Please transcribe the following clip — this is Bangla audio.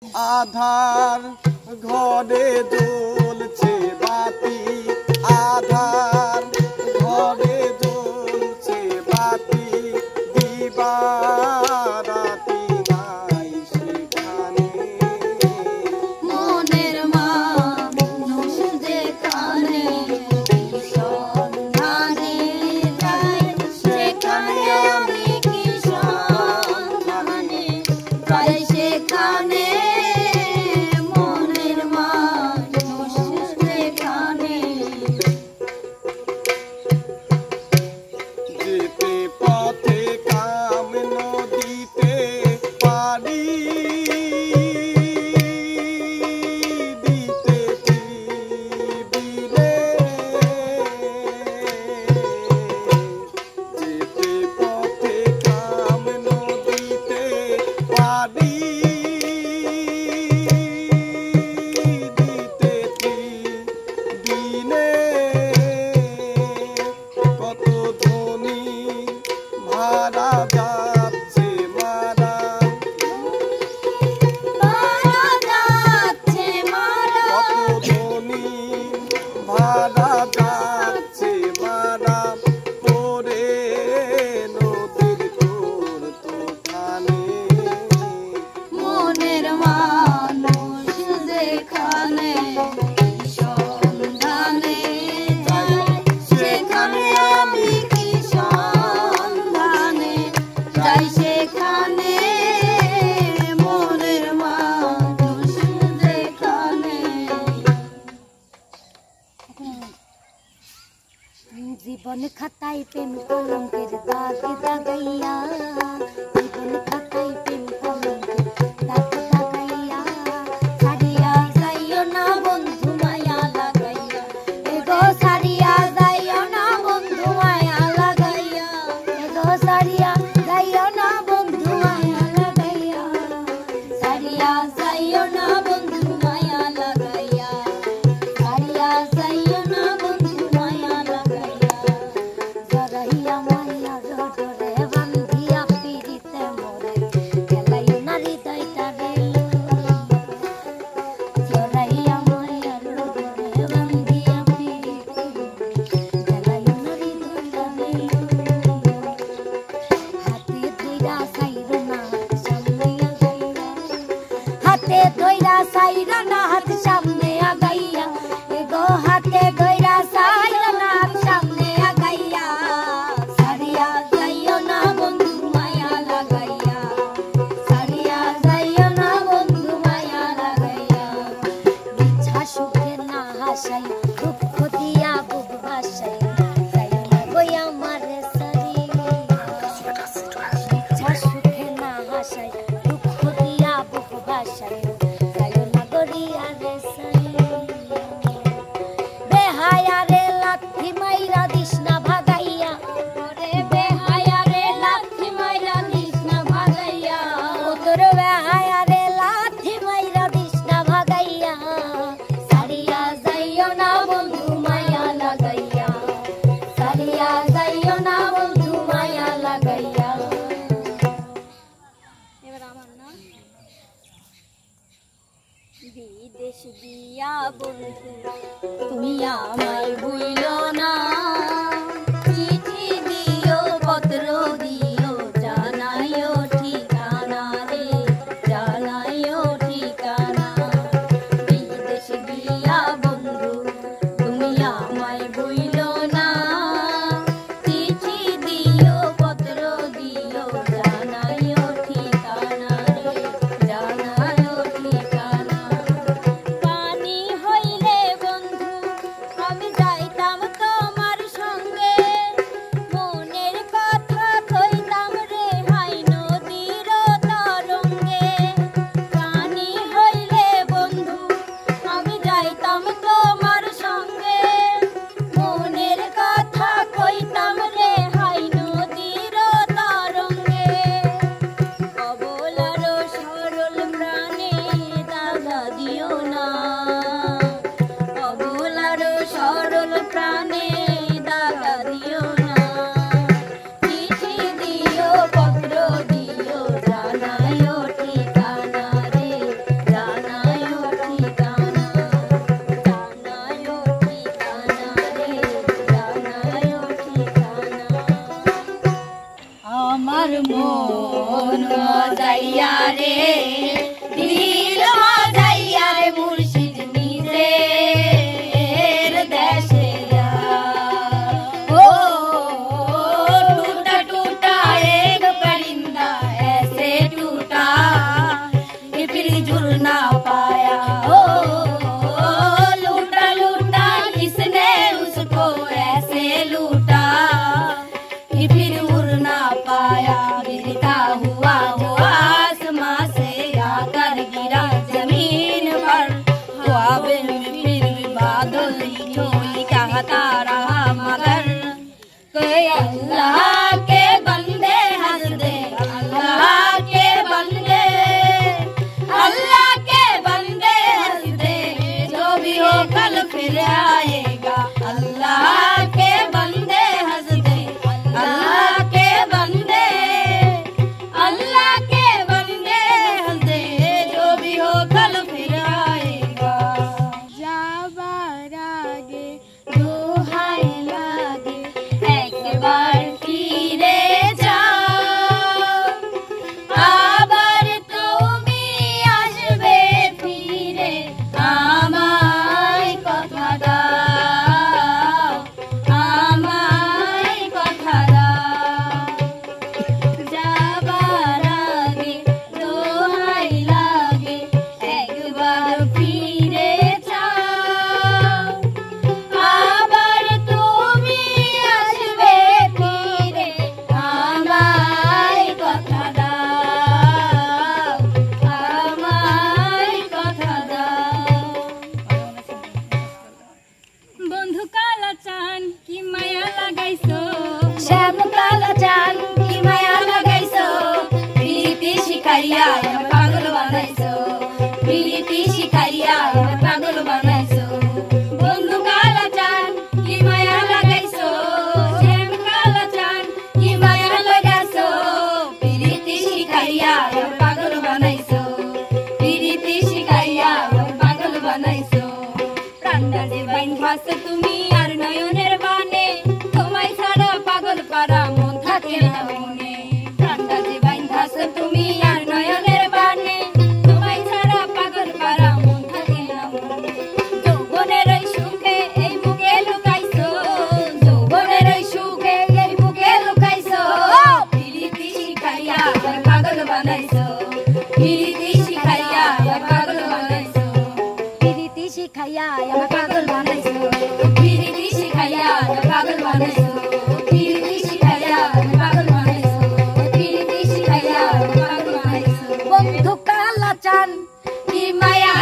আধার ঘরে জ্বলছে বাতি, আধার ঘরে জ্বলছে বাতি, দিবারাতি নাই সেখানে। মনের মানুষ যেখানে সন্ধানে যাই, সেখানে আমি কি সন্ধানে যাই, সেখানে মনের মানুষ যেখানে। যেতে পথে কাম নদীতে পারি, দিতে দিবিলে। যেতে পথে কাম নদীতে পারি, দিতে দিনে। কত ধনী ভাড়া যাচ্ছে মারা, মারা যাচ্ছে মারা, কত ধনী ভাড়া যাচ্ছে মারা, পরে নদীর তোর তুফানে। মনের মানুষ যেখানে সন্ধানে যাই, সেখানে আমি কি সন্ধানে যাই, সেখানে মনের মানুষ যেখানে। জীবন খাতায় প্রেম কলঙ্কের দাগ দাগাইয়া, জীবন খাতায় প্রেম কলঙ্কের দাগ দাগাইয়া, ছাড়িয়া যাইও না বন্ধু মায়া লাগাইয়া, এগো ছাড়িয়া যাইও না বন্ধু মায়া লাগাইয়া, এগো ছাড়িয়া যাইও না বন্ধু মায়া লাগাইয়া, ছাড়িয়া যাইও না বন্ধু মায়া লাগাইয়া, ছাড়িয়া যাইও না বন্ধু মায়া লাগাইয়া। জড়াইয়া মায়ার ডোরে বান্ধিয়া পিরিতে মোরে, খেলাইও না হৃদয়টা রে। জড়াইয়া মায়ার ডোরে বান্ধিয়া পিরিতে মোরে, খেলাইও না হৃদয়টা রে। হাতে ধইরা সাইরো না হাত সামনে আগাইয়া, হাতে ধইরা সাইরো না হাত সামনে আগাইয়া, এগো হাতে ধইরা সাইরো না হাত সামনে আগাইয়া, ছাড়িয়া যাইও না বন্ধু মায়া লাগাইয়া, ছাড়িয়া যাইও না বন্ধু মায়া লাগাইয়া। ইচ্ছা সুখে না হাসাই, দুঃখ দিয়া বুক ভাসাই, যাইও না গই আমারে সারি। ইচ্ছা সুখে না হাসাই, দুঃখ দিয়া বুক ভাসাই, যাইও না গড়িয়া রে সারি। বেহায়া রে লাথি মাইরা দিস না ভাগাইয়া, ওরে বেহায়া রে লাথি মাইরা দিস না ভাগাইয়া, ও তোর বেহায়া রে লাথি মাইরা দিস না ভাগাইয়া, ছাড়িয়া যাইও না বন্ধু মায়া লাগাইয়া, ছাড়িয়া যাইও না বন্ধু মায়া লাগাইয়া। এবার আমার না বিদেশ দিয়া বন্ধু তুমি আমায় ভুইলো না, চিঠি দিও পত্র দিও, জানাইও ঠিকানা রে, জানাইও ঠিকানা। বিদেশ দিয়া বন্ধু তুমি আমায় ভুইলো না, চিঠি দিও পত্র দিও, জানাইও ঠিকানা রে, জানাইও ঠিকানা। পানি হইলে বন্ধু আমি যাইতাম তোমার সঙ্গ, जुड़ ना पाया। ओ लूटा लूटा किसने उसको ऐसे लूटा कि फिर उड़ ना पाया। गिरता हुआ वो आसमां से आकर गिरा जमीन पर। ख्वाब में फिर भी बादल कोई कहता रहा मगर कोई अल्लाह के बंदे हंस दे, अल्लाह के बंदे, अल्लाह के बंदे हंस दे, जो भी हो कल फिर आएगा। अल्लाह के बंदे हंस दे, अल्लाह के बंदे, अल्लाह के बंदे हंस दे, जो भी हो कल फिर आएगा। जाबार आगे दोहाई लागे एक बार फिरे যাও, আবার তুমি আসবে ফিরে আমায় কথা দাও, আমায় কথা দাও। যাবার আগে দোহাই লাগে একবার ফিরে যাও, আবার তুমি আসবে ফিরে আমায় কথা দাও, আমায় কথা দাও। বন্ধু কালা চান কি মায়া লাগাইছো, শ্যাম কালা চান কি মায়া লাগাইছো, প্রীতি শিখাইয়া আমার পাগল বানাইছো, প্রীতি শিখাইয়া আমার পাগল বানাইছো। বন্ধু কালা চান কি মায়া লাগাইছো, শ্যাম কালা চান কি মায়া লাগাইছো, প্রীতি শিখাইয়া আমার পাগল বানাইছো, প্রীতি শিখাইয়া আমার পাগল বানাইছো। প্রাণটা যে বাইন্ধাছো তুমি আর নয়নের বানে, তোমায় ছাড়া পাগল পারা মন থাকে না মনে। প্রাণটা যে বাইন্ধাছো তুমি আর নয়নের বানে, তোমায় ছাড়া পাগল পারা মন থাকে না মনে। যৌবনের এই সুখে এই বুকে লুকাইছো, যৌবনের এই সুখে এই বুকে লুকাইছো, প্রীতি শিখাইয়া আমার পাগল বানাইছো, প্রীতি শিখাইয়া আমার পাগল বানাইছো, প্রীতি শিখাইয়া আমার পাগল বানাইছো, প্রীতি শিখাইয়া আমার পাগল বানাইছো, প্রীতি শিখাইয়া আমার পাগল বানাইছো, প্রীতি শিখাইয়া আমার পাগল বানাইছো। বন্ধু কালা চান কি মায়া